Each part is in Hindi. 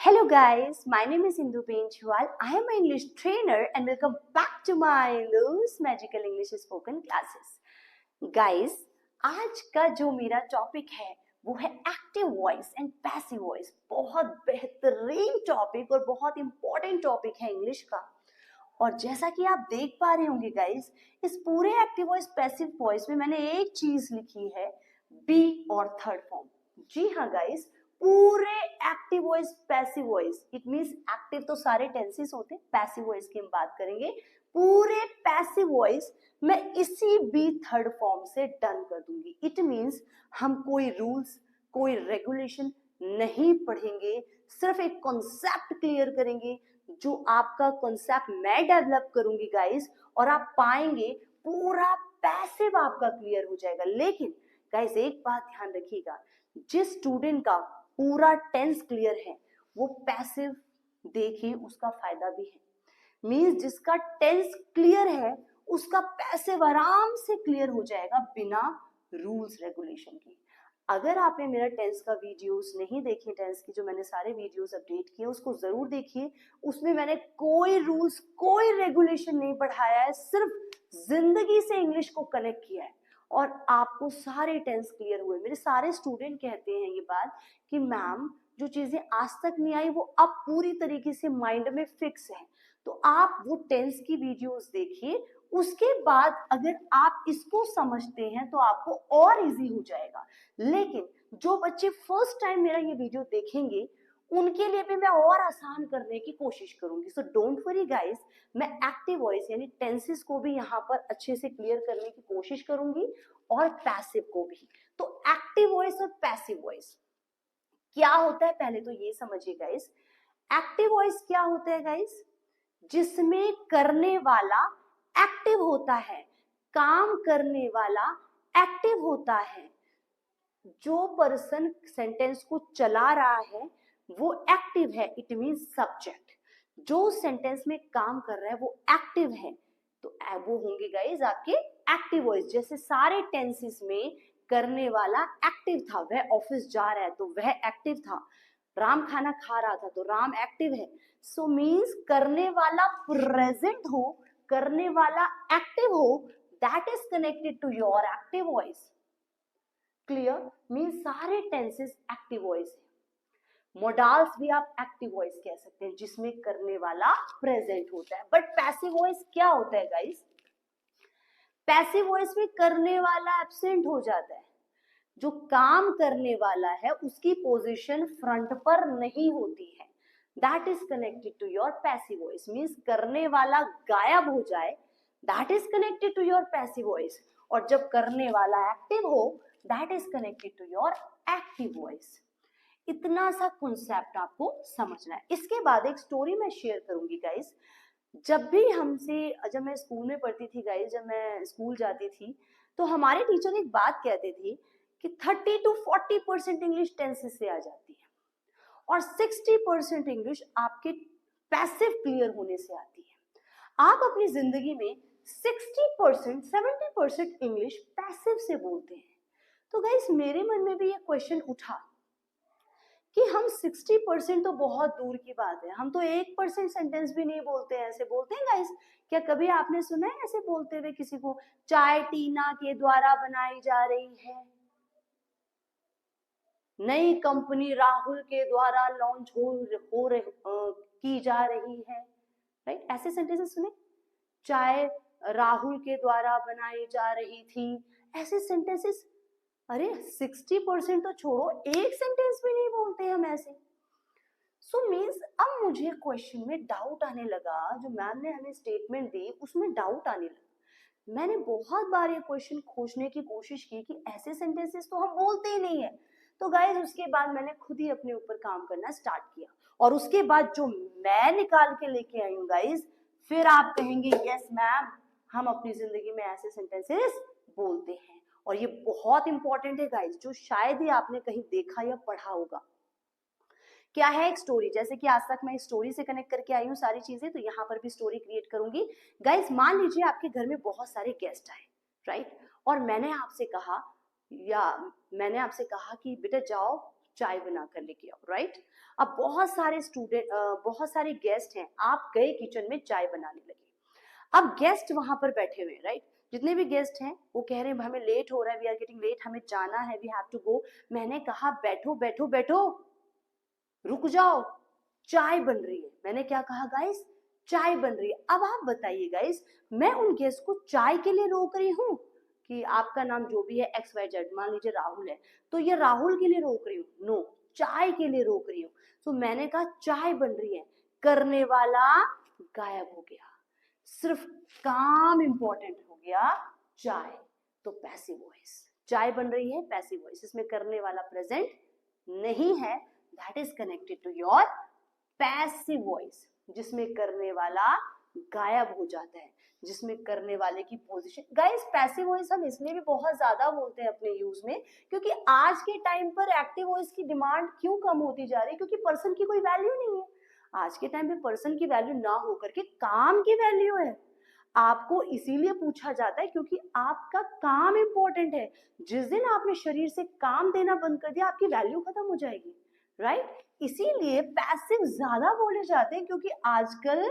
Hello guys, my name is Indu Benchwal. I am an English trainer and welcome back to my Indu's Magical English Spoken Classes. Guys, आज का जो मेरा टॉपिक है वो है active voice and passive voice. बहुत बेहतरीन टॉपिक और बहुत इंपॉर्टेंट टॉपिक है इंग्लिश का। और जैसा कि आप देख पा रहे होंगे गाइस, इस पूरे एक्टिव वॉइस पैसिव वॉइस में मैंने एक चीज लिखी है, बी और थर्ड फॉर्म। जी हाँ गाइस, पूरे active voice passive voice, it means active तो सारे टेंसेस होते हैं, पैसिव वॉइस की हम बात करेंगे। पूरे पैसिव वॉइस मैं इसी बी थर्ड फॉर्म से डन कर दूंगी। इट मींस हम कोई रूल्स, कोई रेगुलेशन नहीं पढ़ेंगे, सिर्फ एक कॉन्सेप्ट क्लियर करेंगे। जो आपका कॉन्सेप्ट मैं डेवलप करूंगी गाइस, और आप पाएंगे पूरा पैसिव आपका क्लियर हो जाएगा। लेकिन गाइस एक बात ध्यान रखिएगा, जिस स्टूडेंट का पूरा टेंस क्लियर है वो पैसिव देखिए उसका फायदा भी है। मींस जिसका टेंस क्लियर है उसका पैसिव आराम से क्लियर हो जाएगा बिना रूल्स रेगुलेशन के। अगर आपने मेरा टेंस का वीडियोस नहीं देखे, टेंस की जो मैंने सारे वीडियोस अपडेट किए उसको जरूर देखिए। उसमें मैंने कोई रूल्स, कोई रेगुलेशन नहीं पढ़ाया है, सिर्फ जिंदगी से इंग्लिश को कनेक्ट किया है और आपको सारे टेंस क्लियर हुए। मेरे सारे स्टूडेंट कहते हैं ये बात कि मैम जो चीजें आज तक नहीं आई वो अब पूरी तरीके से माइंड में फिक्स है। तो आप वो टेंस की वीडियोस देखिए, उसके बाद अगर आप इसको समझते हैं तो आपको और इजी हो जाएगा। लेकिन जो बच्चे फर्स्ट टाइम मेरा ये वीडियो देखेंगे उनके लिए भी मैं और आसान करने की कोशिश करूंगी। सो डोंट वरी गाइस, मैं एक्टिव वॉइस यानी टेंसेस को भी यहाँ पर अच्छे से क्लियर करने की कोशिश करूंगी और पैसिव को भी। तो एक्टिव वॉइस और पैसिव वॉइस क्या होता है पहले तो ये समझिए गाइस। एक्टिव वॉइस क्या होता है गाइस? जिसमें करने वाला एक्टिव होता है, काम करने वाला एक्टिव होता है। जो पर्सन सेंटेंस को चला रहा है वो एक्टिव है, इट मींस सब्जेक्ट। जो सेंटेंस में काम कर रहा है वो एक्टिव है, तो वो होंगे गाइस आपके एक्टिव वॉइस। जैसे सारे टेंसेस में करने वाला एक्टिव था, वह ऑफिस जा रहा है तो वह एक्टिव था। राम खाना खा रहा था तो राम एक्टिव है। सो मींस करने वाला प्रेजेंट हो, करने वाला एक्टिव हो, that is connected to your active voice. Clear? Means सारे टेंसेस एक्टिव वॉइस है। मोडाल्स भी आप एक्टिव वॉइस कह सकते हैं जिसमें करने वाला प्रेजेंट होता है। बट पैसिव वॉइस क्या होता है गाइस? पैसिव वॉइस में करने वाला एब्सेंट हो जाता है। जो काम करने वाला है उसकी पोजीशन फ्रंट पर नहीं होती है, that is connected to your passive voice. Means करने वाला गायब हो जाए, that is connected to your passive voice. और जब करने वाला एक्टिव हो, that is connected to your active voice. इतना सा कॉन्सेप्ट आपको समझना है। इसके बाद एक स्टोरी मैं शेयर करूंगी गाइस। जब मैं स्कूल में पढ़ती थी गाइस, जब मैं स्कूल जाती थी तो हमारे टीचर एक बात कहते थे कि 30 to 40% इंग्लिश टेंसेस से आ जाती है और 60% इंग्लिश आपके पैसिव क्लियर होने से आती है। आप अपनी जिंदगी में 60%, 70% इंग्लिश पैसिव से बोलते हैं। तो गाइस मेरे मन में भी ये क्वेश्चन उठा कि हम 60% तो बहुत दूर की बात है, हम तो 1% सेंटेंस भी नहीं बोलते हैं। ऐसे बोलते हैं गाइस? क्या कभी आपने सुना है ऐसे बोलते हुए किसी को, चाय टीना के द्वारा बनाई जा रही है, नई कंपनी राहुल के द्वारा लॉन्च की जा रही है, राइट? ऐसे सेंटेंसेस सुने? चाय राहुल के द्वारा बनाई जा रही थी, ऐसे सेंटेंसेस। अरे 60% तो छोड़ो, एक सेंटेंस भी नहीं बोलते हम ऐसे। सो मीन्स अब मुझे क्वेश्चन में डाउट आने लगा, जो मैम ने हमें स्टेटमेंट दी उसमें डाउट आने लगा। मैंने बहुत बार ये क्वेश्चन खोजने की कोशिश की कि ऐसे सेंटेंसेस तो हम बोलते ही नहीं है। तो गाइस उसके बाद मैंने खुद ही अपने ऊपर काम करना स्टार्ट किया और उसके बाद जो मैं निकाल के लेके आई हूँ गाइस, फिर आप कहेंगे यस मैम, हम अपनी जिंदगी में ऐसे सेंटेंसेस बोलते हैं। और ये बहुत इंपॉर्टेंट है गाइस, जो शायद ही आपने कहीं देखा या पढ़ा होगा। क्या है? एक स्टोरी। जैसे कि आज तक मैं स्टोरी से कनेक्ट करके आई हूँ सारी चीजें, तो यहाँ पर भी स्टोरी क्रिएट करूंगी। गाइस मान लीजिए आपके घर में बहुत सारे गेस्ट आए, राइट? और मैंने आपसे कहा कि बेटा जाओ चाय बना कर लेके आओ, राइट। अब बहुत सारे स्टूडेंट, बहुत सारे गेस्ट हैं, आप गए किचन में चाय बनाने लगे। अब गेस्ट वहां पर बैठे हुए हैं, राइट। जितने भी गेस्ट हैं वो कह रहे हैं हमें लेट हो रहा है, वी आर गेटिंग लेट, हमें जाना है, वी हैव टू गो। मैंने कहा बैठो बैठो बैठो, रुक जाओ, चाय बन रही है। मैंने क्या कहा गाइस, चाय बन रही है। अब आप बताइए गाइस, मैं उन गेस्ट को चाय के लिए रोक रही हूँ कि आपका नाम जो भी है एक्स वाई जेड, मान लीजिए राहुल है, तो ये राहुल के लिए रोक रही हूँ? नो, चाय के लिए रोक रही हूँ। तो मैंने कहा चाय बन रही है, करने वाला गायब हो गया, सिर्फ काम इंपॉर्टेंट हो गया, चाय। तो पैसिव वॉइस, चाय बन रही है, पैसिव वॉइस, इसमें करने वाला प्रेजेंट नहीं है, that is connected to your passive voice, जिसमें करने वाला गायब हो जाता है, जिसमें करने वाले की पोजीशन। गाइस पैसिव वॉइस हम इसलिए भी बहुत ज्यादा बोलते हैं अपने यूज में, क्योंकि आज के टाइम पर एक्टिव वॉइस की डिमांड क्यों कम होती जा रही है, क्योंकि पर्सन की कोई वैल्यू नहीं है। आज के टाइम पे पर्सन की वैल्यू ना होकर के काम की वैल्यू है। आपको इसीलिए पूछा जाता है क्योंकि आपका काम इंपॉर्टेंट है। जिस दिन आपने शरीर से काम देना बंद कर दिया, आपकी वैल्यू खत्म हो जाएगी, राइट। इसीलिए पैसिव ज्यादा बोले जाते हैं, क्योंकि आजकल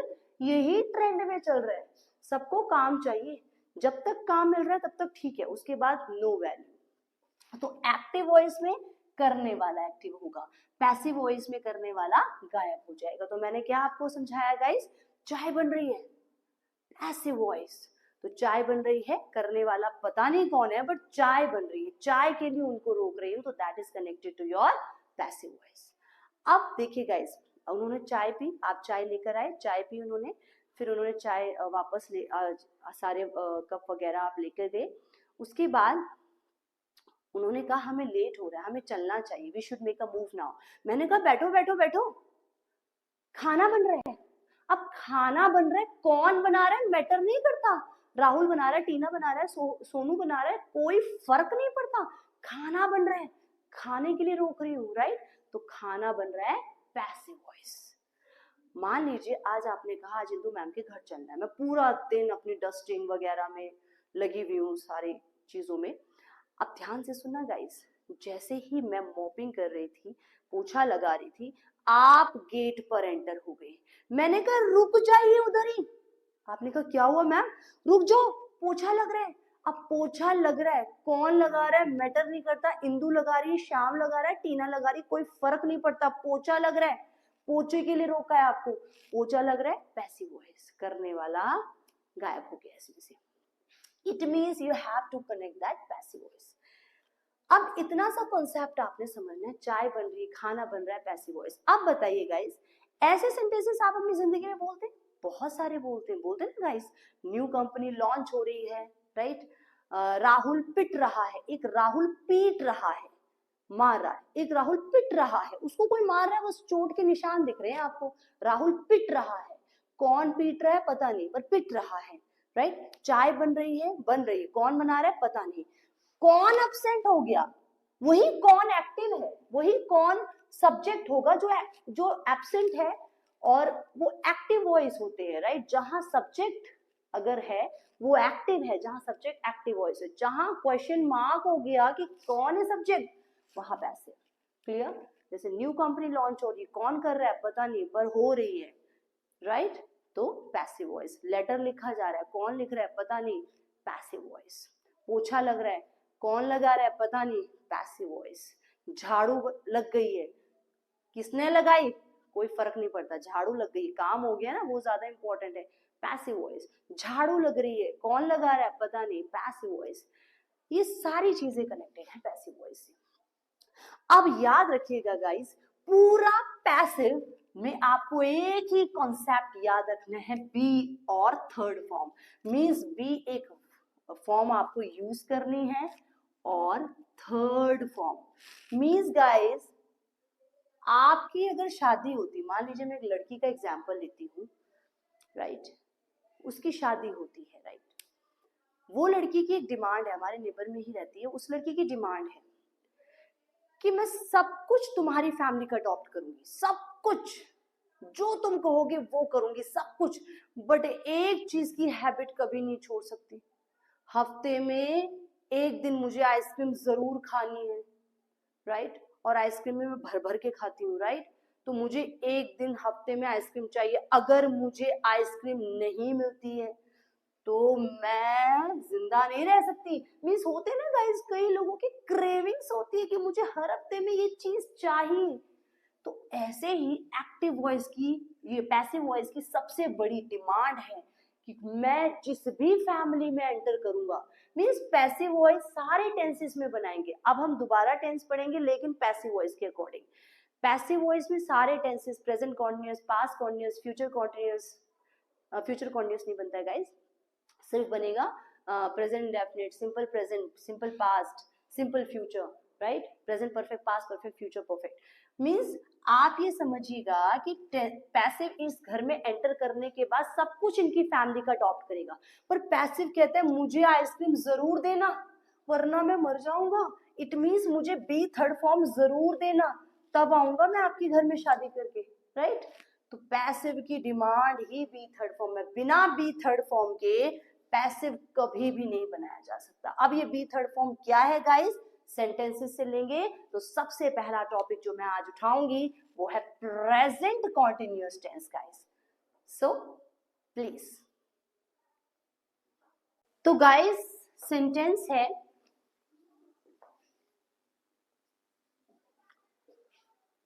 यही ट्रेंड में चल रहा है, सबको काम चाहिए, जब तक काम मिल रहा है तब तक ठीक है, उसके बाद नो वैल्यू। तो एक्टिव वॉइस में करने वाला एक्टिव होगा, पैसिव वॉइस में करने वाला गायब हो जाएगा। तो मैंने क्या आपको समझाया गाइस, चाय बन रही है, पैसिव वॉइस। तो चाय बन रही है, करने वाला पता नहीं कौन है, बट चाय बन रही है, चाय के लिए उनको रोक रही हूँ, तो that is connected to your passive voice. अब देखिए गाइस, उन्होंने चाय पी, आप चाय लेकर आए, चाय पी उन्होंने, फिर उन्होंने चाय वापस ले, सारे कप वगैरह आप लेकर गए। उसके बाद उन्होंने कहा हमें लेट हो रहा है, हमें चलना चाहिए, we should make a move now. मैंने कहा बैठो बैठो बैठो, खाना बन रहा है। अब खाना बन रहा है, कौन बना रहा है मैटर नहीं करता, राहुल बना रहा है, टीना बना रहा है, सोनू बना रहा है, कोई फर्क नहीं पड़ता, खाना बन रहा है, खाने के लिए रोक रही हूँ, राइट। तो खाना बन रहा है, पैसिव वॉइस। मान लीजिए आज आपने कहा आज इंदु मैम के घर चलना है, मैं पूरा दिन अपनी डस्टिंग वगैरह में लगी हुई हूँ, सारी चीजों में। अब ध्यान से सुनना गाइस, जैसे ही मैं मॉपिंग कर रही थी, पोछा लगा रही थी, आप गेट पर एंटर हो गए। मैंने कहा रुक जाइए उधर ही। आपने कहा क्या हुआ मैम, रुक जाओ, पोछा लग रहा है। अब पोछा लग रहा है, कौन लगा रहा है मैटर नहीं करता, इंदु लगा रही है, श्याम लगा रहा है, टीना लगा रही, कोई फर्क नहीं पड़ता, पोछा लग रहा है, पोछे के लिए रोका है आपको, पोछा लग रहा है, पैसिव वॉइस, करने वाला गायब हो गया इसमें से। It means you have to connect that passive voice. अब इतना सा कॉन्सेप्ट आपने समझना है, चाय बन रही, खाना बन रहा है, पैसिव वॉइस। अब बताइए गाइस, ऐसे सेंटेंसेस आप अपनी जिंदगी में बोलते हैं, बहुत सारे बोलते हैं ना गाइस। न्यू कंपनी लॉन्च हो रही है, राइट। राहुल पिट रहा है, एक राहुल पीट रहा है, मार रहा है, एक राहुल पिट रहा है, उसको कोई मार रहा है, बस चोट के निशान दिख रहे हैं आपको, राहुल पिट रहा है, कौन पीट रहा है पता नहीं, पर पिट रहा है, राइट। चाय बन रही है, कौन बना रहा है पता नहीं, कौन एब्सेंट हो गया, वही कौन एक्टिव है, वही कौन सब्जेक्ट होगा जो एब्सेंट है, और वो एक्टिव वॉइस होते हैं, राइट। जहां सब्जेक्ट अगर है वो एक्टिव है, जहां सब्जेक्ट एक्टिव वॉइस है, जहां क्वेश्चन मार्क हो गया कि कौन है सब्जेक्ट, वहां पैसिव। क्लियर। जैसे न्यू कंपनी लॉन्च हो रही है, कौन कर रहा है पता नहीं, पर हो रही है, राइट। तो पैसिव वॉइस। लेटर लिखा जा रहा है, कौन लिख रहा है पता नहीं, पैसिव वॉइस। पोछा लग रहा है, कौन लगा रहा है पता नहीं, पैसिव वॉइस। झाड़ू लग गई है, किसने लगाई कोई फर्क नहीं पड़ता, झाड़ू लग गई, काम हो गया ना, वो ज्यादा इंपॉर्टेंट है, पैसिव वॉइस। झाड़ू लग रही है, कौन लगा रहा है पता नहीं, पैसिव वॉइस। ये सारी चीजें कनेक्टेड है पैसिव वॉइस से। अब याद रखिएगा गाइस, पूरा पैसिव में आपको एक ही कॉन्सेप्ट याद रखना है, बी और थर्ड फॉर्म। मींस बी एक फॉर्म आपको यूज करनी है, और थर्ड फॉर्म मींस गाइस, आपकी अगर शादी होती, मान लीजिए मैं एक लड़की का एग्जांपल लेती हूँ, राइट। उसकी शादी होती है, राइट। वो लड़की की एक डिमांड है, हमारे नेबर में ही रहती है, उस लड़की की डिमांड है कि मैं सब कुछ तुम्हारी फैमिली का अडॉप्ट करूंगी, सब कुछ जो तुम कहोगे वो करूंगी, सब कुछ, बट एक चीज की हैबिट कभी नहीं छोड़ सकती, हफ्ते में एक दिन मुझे आइसक्रीम जरूर खानी है, राइट। और आइसक्रीम में मैं भर भर के खाती हूँ, राइट? तो मुझे एक दिन हफ्ते में आइसक्रीम चाहिए। अगर मुझे आइसक्रीम नहीं मिलती है तो मैं जिंदा नहीं रह सकती। मीन्स होते ना गाइस, कई लोगों की क्रेविंग्स होती है कि मुझे हर हफ्ते में ये चीज चाहिए। तो ऐसे ही एक्टिव वॉइस की, ये पैसिव वॉइस की सबसे बड़ी डिमांड है कि मैं जिस भी फैमिली में एंटर करूंगा, मीन्स पैसिव वॉइस सारे टेंसेस में बनाएंगे। अब हम दोबारा टेंस पढ़ेंगे लेकिन पैसिव वॉइस के अकॉर्डिंग। पैसिव वॉइस में सारे tenses, present continuous, past continuous, future continuous, future continuous नहीं बनता है गाइस, सिर्फ बनेगा present indefinite, simple present, simple past, simple future, right? Present perfect, past perfect, future perfect. Means आप ये समझिएगा कि पैसिव इस घर में एंटर करने के बाद सब कुछ इनकी फैमिली का अडॉप्ट करेगा। पर पैसिव कहता है मुझे आइसक्रीम जरूर देना वरना मैं मर जाऊंगा। इट मीन्स मुझे बी थर्ड फॉर्म जरूर देना, तब आऊंगा मैं आपके घर में शादी करके, राइट? तो पैसिव की डिमांड ही बी थर्ड फॉर्म में। बिना बी थर्ड फॉर्म के पैसिव कभी भी नहीं बनाया जा सकता। अब ये बी थर्ड फॉर्म क्या है गाइस, सेंटेंसेस से लेंगे तो सबसे पहला टॉपिक जो मैं आज उठाऊंगी वो है present continuous tense guys. So please, तो गाइस सेंटेंस है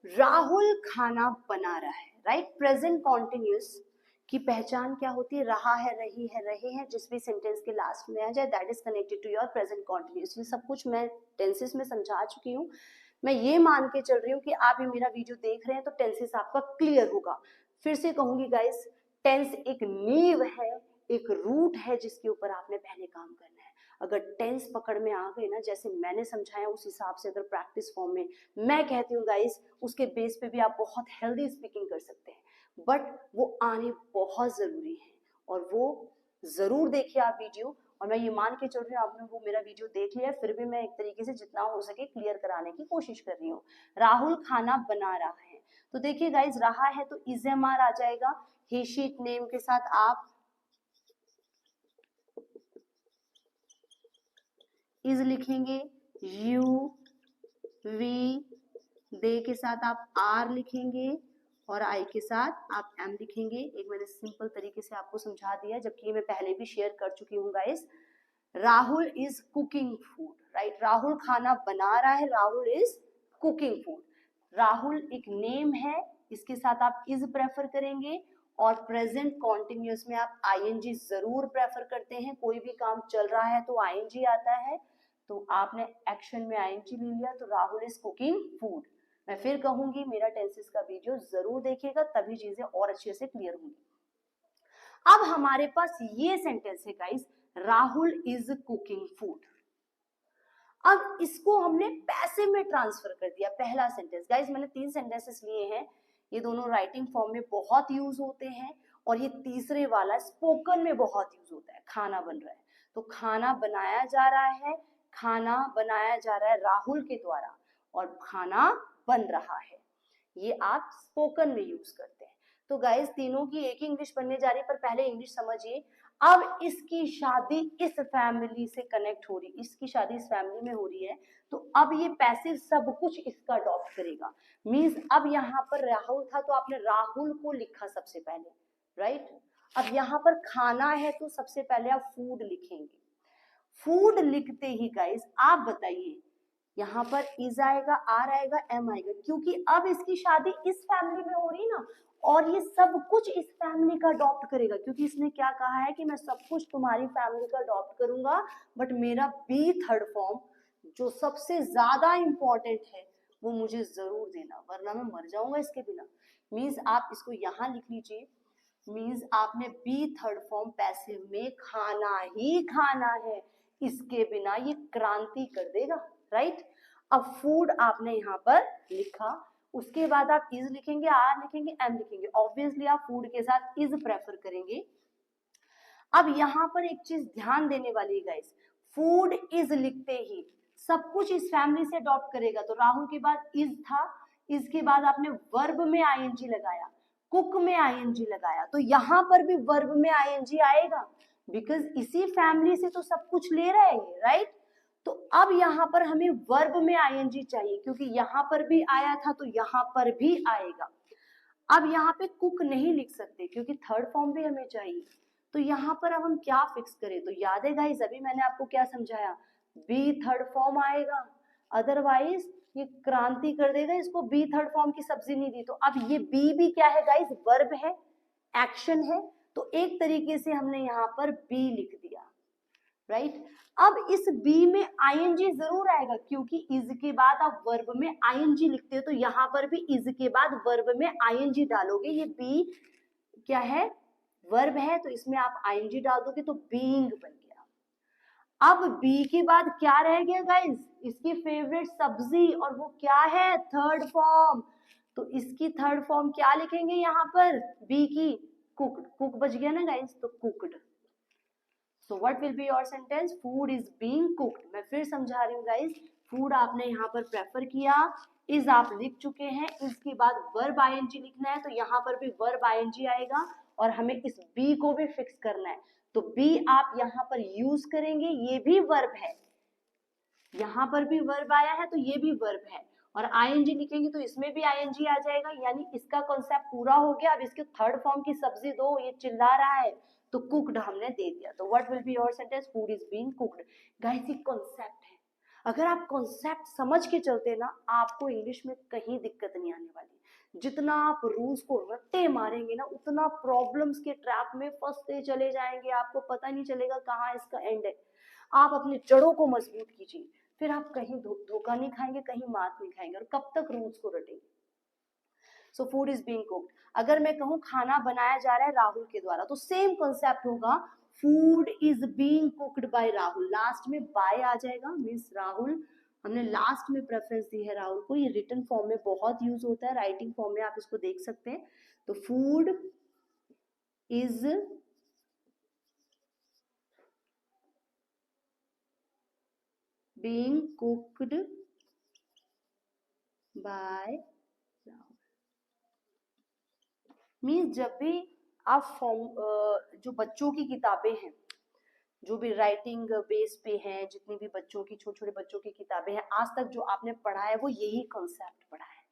राहुल खाना बना रहा है, राइट? प्रेजेंट कॉन्टिन्यूअस की पहचान क्या होती है? रहा है, रही है, रहे हैं, जिस भी सेंटेंस के लास्ट में आ जाए that is connected to your present continuous. ये सब कुछ मैं टेंसेस में समझा चुकी हूँ। मैं ये मान के चल रही हूँ कि आप ये मेरा वीडियो देख रहे हैं तो टेंसेस आपका क्लियर होगा। फिर से कहूंगी गाइस, टेंस एक नींव है, एक रूट है जिसके ऊपर आपने पहले काम करना है। अगर टेंस पकड़ में आ गए ना, जैसे मैंने समझाया उस हिसाब से अगर प्रैक्टिस फॉर्म में मैं कहती हूँ गाइस, उसके बेस पे भी आप बहुत हेल्दी स्पीकिंग कर सकते हैं। बट वो आने बहुत जरूरी है और वो जरूर देखिए आप वीडियो। और मैं ये मान के चल रही हूँ आपने वो मेरा वीडियो देख लिया, फिर भी मैं एक तरीके से जितना हो सके क्लियर कराने की कोशिश कर रही हूँ। राहुल खाना बना रहा है, तो देखिए गाइज, रहा है तो इज एम आर आ जाएगा। ही शीट नेम के साथ आप इज लिखेंगे, यू वी दे के साथ आप आर लिखेंगे और आई के साथ आप एम लिखेंगे। एक मैंने सिंपल तरीके से आपको समझा दिया, जबकि मैं पहले भी शेयर कर चुकी हूँ guys. Rahul is cooking food, right? Rahul खाना बना रहा है, Rahul is cooking food. Rahul एक नेम है, इसके साथ आप इज प्रेफर करेंगे और प्रेजेंट कॉन्टिन्यूअस में आप आईएनजी जरूर प्रेफर करते हैं। कोई भी काम चल रहा है तो आईएनजी आता है, तो आपने एक्शन में आईएनजी ले लिया, तो राहुल इज कुकिंग फूड। मैं फिर कहूंगी मेरा टेंसेस का वीडियो जरूर देखिएगा, तभी चीजें और अच्छे से क्लियर होंगी। अब हमारे पास ये सेंटेंस है guys, Rahul is cooking food. अब इसको हमने पैसिव में ट्रांसफर कर दिया। पहला सेंटेंस गाइस, मैंने 3 सेंटेंसेस लिए हैं, ये दोनों राइटिंग फॉर्म में बहुत यूज होते हैं और ये तीसरे वाला स्पोकन में बहुत यूज होता है। खाना बन रहा है, तो खाना बनाया जा रहा है, खाना बनाया जा रहा है राहुल के द्वारा और खाना बन रहा है, ये आप स्पोकन में यूज करते हैं। तो गाइस तीनों की एक ही इंग्लिश बनने जा रही है, पर पहले इंग्लिश समझिए। अब इसकी शादी इस फैमिली से कनेक्ट हो रही, इसकी शादी इस फैमिली में हो रही है, तो अब ये पैसिव सब कुछ इसका अडॉप्ट करेगा। मींस अब यहाँ पर राहुल था तो आपने राहुल को लिखा सबसे पहले, राइट? अब यहाँ पर खाना है तो सबसे पहले आप फूड लिखेंगे। फूड लिखते ही गाइस आप बताइए, यहाँ पर इज आएगा, आर आएगा, एम आएगा, क्योंकि अब इसकी शादी इस फैमिली में हो रही है ना, और ये सब कुछ इस फैमिली का अडॉप्ट करेगा, क्योंकि इसने क्या कहा है कि मैं सब कुछ तुम्हारी फैमिली का अडॉप्ट करूंगा, बट मेरा बी थर्ड फॉर्म जो सबसे ज्यादा इंपॉर्टेंट है वो मुझे जरूर देना, वरना मैं मर जाऊंगा इसके बिना। मीन्स आप इसको यहाँ लिख लीजिए, मीन्स आपने बी थर्ड फॉर्म पैसिव में खाना ही खाना है, इसके बिना ये क्रांति कर देगा, राइट? अब फूड आपने यहाँ पर लिखा, उसके बाद आप इज लिखेंगे, आर लिखेंगे, एम लिखेंगे। ऑब्वियसली आप फूड के साथ इज प्रेफर करेंगे। अब यहाँ पर एक चीज ध्यान देने वाली है गाइस, फूड इज लिखते ही सब कुछ इस फैमिली से अडॉप्ट करेगा। तो राहुल के बाद इज था, इज के बाद आपने वर्ब में आईएनजी लगाया, कुक में आईएनजी लगाया, तो यहाँ पर भी वर्ब में आईएनजी आएगा, बिकॉज इसी फैमिली से तो सब कुछ ले रहा है ये, राइट? तो अब यहाँ पर हमें वर्ब में आईएनजी चाहिए, क्योंकि यहाँ पर भी आया था तो यहाँ पर भी आएगा। अब यहाँ पे कुक नहीं लिख सकते क्योंकि थर्ड फॉर्म भी हमें चाहिए। तो यहाँ पर अब हम क्या फिक्स करें? तो याद है गाइस, अभी मैंने आपको क्या समझाया, बी थर्ड फॉर्म आएगा, अदरवाइज ये क्रांति कर देगा, इसको बी थर्ड फॉर्म की सब्जी नहीं दी। तो अब ये बी भी क्या है गाइस? वर्ब है, एक्शन है। तो एक तरीके से हमने यहाँ पर बी लिख दिया, राइट। अब इस बी में आईएनजी जरूर आएगा, क्योंकि इज के बाद आप वर्ब में आईएनजी लिखते हो, तो यहाँ पर भी इज के बाद वर्ब में आईएनजी डालोगे। ये बी क्या है? वर्ब है, तो इसमें आप आईएनजी डाल दोगे तो बीइंग बन गया। अब बी के बाद क्या रह गया गाइस? इसकी फेवरेट सब्जी, और वो क्या है? Third form. तो इसकी थर्ड फॉर्म क्या लिखेंगे यहाँ पर? बी की कुक्ड। कुक बच गया ना गाइस, तो cooked. So what will be your sentence? Food is being cooked. मैं फिर समझा रही हूँ गाइस, फूड आपने यहाँ पर प्रेफर किया, इज आप लिख चुके हैं, इसके बाद वर्ब आईएनजी लिखना है, तो यहाँ पर भी वर्ब आईएनजी आएगा और हमें इस बी को भी फिक्स करना है। तो बी आप यहाँ पर यूज करेंगे, ये भी वर्ब है, यहाँ पर भी वर्ब आया है तो ये भी वर्ब है, और आईएनजी लिखेंगे तो इसमें भी आईएनजी आ जाएगा, यानी इसका कॉन्सेप्ट पूरा हो गया। अब इसके थर्ड फॉर्म की सब्जी दो, ये चिल्ला रहा है, तो कुक्ड हमने दे दिया। तो what will be your sentence? Food is being cooked. Guys, ये कॉन्सेप्ट है, अगर आप कॉन्सेप्ट समझ के चलते ना, आपको इंग्लिश में कहीं दिक्कत नहीं आने वाली। जितना आप रूल्स को रट्टे मारेंगे ना, उतना प्रॉब्लम्स के ट्रैप में फंसते चले जाएंगे, आपको पता नहीं चलेगा कहाँ इसका एंड है। आप अपनी जड़ों को मजबूत कीजिए, फिर आप कहीं धोखा नहीं खाएंगे, कहीं मात नहीं खाएंगे, और कब तक रूल्स को रटेंगे। So food is being cooked. अगर मैं कहूँ खाना बनाया जा रहा है राहुल के द्वारा, तो सेम कॉन्सेप्ट होगा, food is being cooked bye Rahul. Last में बाय आ जाएगा, मीन्स राहुल, हमने लास्ट में प्रेफरेंस दी है राहुल को। ये रिटन फॉर्म में बहुत यूज होता है, राइटिंग फॉर्म में आप इसको देख सकते हैं। तो food is being cooked by Rahul। Means जब भी आप फॉर्म जो बच्चों की किताबें हैं, जो भी राइटिंग बेस पे हैं, जितनी भी बच्चों की, छोटे छोटे बच्चों की किताबें हैं, आज तक जो आपने पढ़ा है वो यही कॉन्सेप्ट पढ़ा है,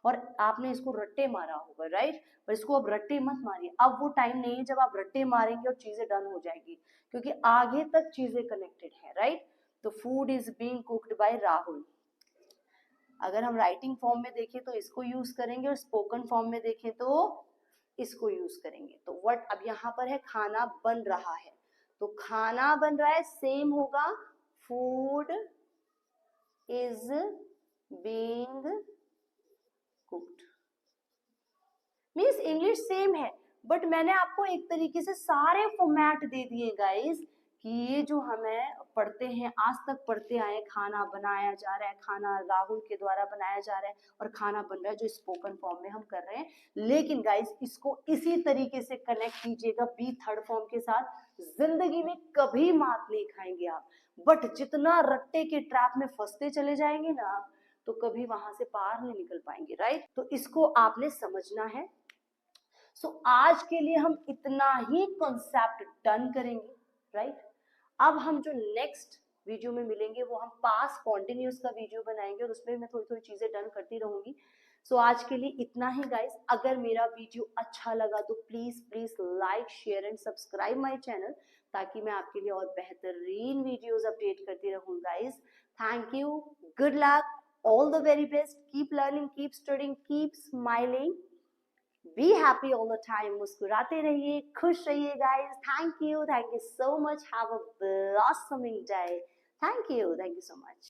और आपने इसको रट्टे मारा होगा, राइट। पर इसको अब रट्टे मत मारिए, अब वो टाइम नहीं है जब आप रट्टे मारेंगे और चीजें डन हो जाएंगी, क्योंकि आगे तक चीजें कनेक्टेड है, राइट। तो food is being cooked bye Rahul. अगर हम राइटिंग फॉर्म में देखें तो इसको यूज करेंगे, और स्पोकन फॉर्म में देखें तो इसको यूज करेंगे। तो व्हाट, अब यहाँ पर है खाना बन रहा है, तो खाना बन रहा है सेम होगा, food is being cooked. Means English same है, बट मैंने आपको एक तरीके से सारे फॉर्मेट दे दिए गाइस, कि ये जो हमें पढ़ते हैं, आज तक पढ़ते आए, खाना बनाया जा रहा है, खाना राहुल के द्वारा बनाया जा रहा है, और खाना बन रहा है जो स्पोकन फॉर्म में हम कर रहे हैं। लेकिन गाइस, इसको इसी तरीके से कनेक्ट कीजिएगा बी थर्ड फॉर्म के साथ, जिंदगी में कभी मात नहीं खाएंगे आप। बट जितना रट्टे के ट्रैप में फंसते चले जाएंगे ना, तो कभी वहां से पार नहीं निकल पाएंगे, राइट। तो इसको आपने समझना है। सो आज के लिए हम इतना ही कॉन्सेप्ट डन करेंगे, राइट। अब हम जो नेक्स्ट वीडियो में मिलेंगे वो हम पास्ट कॉन्टिन्यूस का वीडियो बनाएंगे, और उसमें मैं थोड़ी थोड़ी चीजें डन करती रहूंगी। सो आज के लिए इतना ही गाइस। अगर मेरा वीडियो अच्छा लगा तो please please like, share and subscribe my channel, ताकि मैं आपके लिए और बेहतरीन वीडियोस अपडेट करती रहूं guys. Thank you, good luck, all the very best, keep learning, keep studying, keep smiling, be happy all the time. मुस्कुराते रहिए, खुश रहिए guys. Thank you so much, have a blossoming day. Thank you so much.